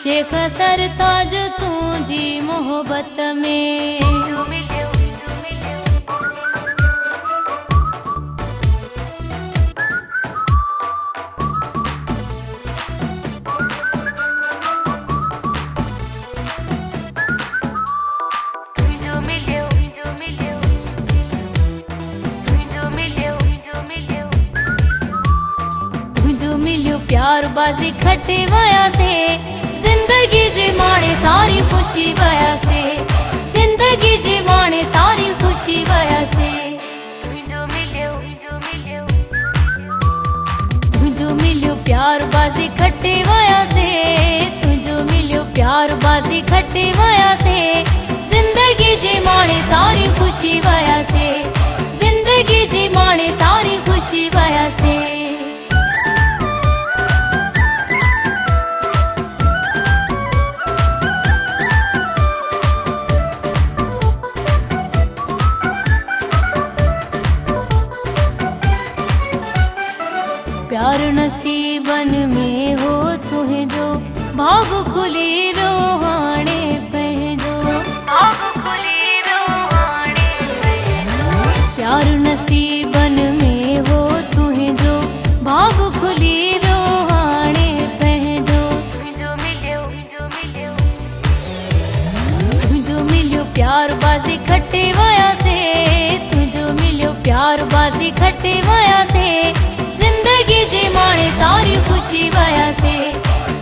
शेख सरताज तुझी मोहब्बत में प्यार बाजी खटे वया से जिंदगी जी माणे सारी खुशी वया से जिंदगी जी माणे सारी खुशी वया से तुझो मिलियो प्यार बाजी खटे वया से तुझो मिलियो प्यार बाजी खटे वया से जिंदगी जी माणे सारी खुशी वया से जिंदगी जी माणे सारी खुशी वया से प्यार नसीबन में हो तुहे जो भाग खुली रोहाने पहजो भाग खुली रोहाने पहजो प्यार नसीबन में हो तुहे जो भाग खुली रोहाने पहजो तुझो मिलियो प्यार बाजी खटे वया से तुझो मिलियो प्यार बाजी खटे वया से जिंदगी जी माणे सारी खुशी वया से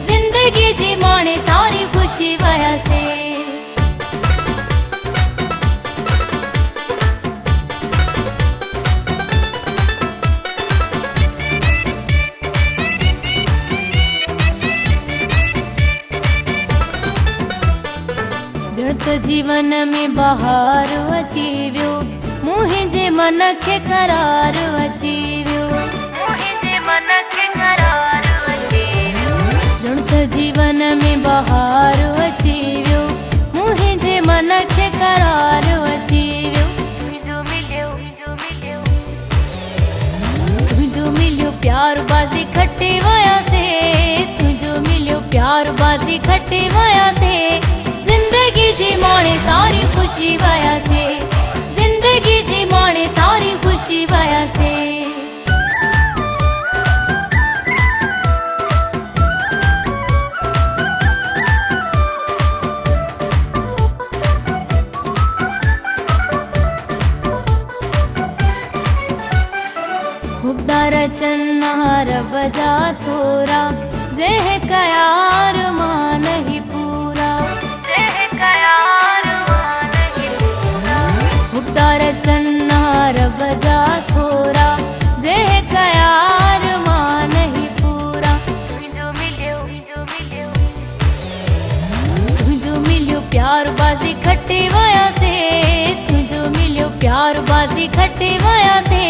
जिंदगी जी माणे सारी खुशी वया से ॼण जीवन में बहार अची वियो मुंहिंजे मन खे करार अची वियो मन के करार अची वियो ॼण जीवन में बहार अची वियो मुंहिंजे मन खे करार अची वियो तुझो मिलियो प्यार बाजी खटे वया से तुझो मिलियो प्यार बाजी खटे वया से जिंदगी जी माणे सारी खुशी वया से जिंदगी जी माणे सारी खुशी वया से रचनार बजा थोरा जह कयार मां नहीं पूरा जह कयार मां नहीं पूरा हुक्ता रचनार बजा थोरा जह कयार मां नहीं पूरा तुझो मिलियो प्यार बाजी खटे वया से तुझो मिलियो प्यार बाजी खटे वया से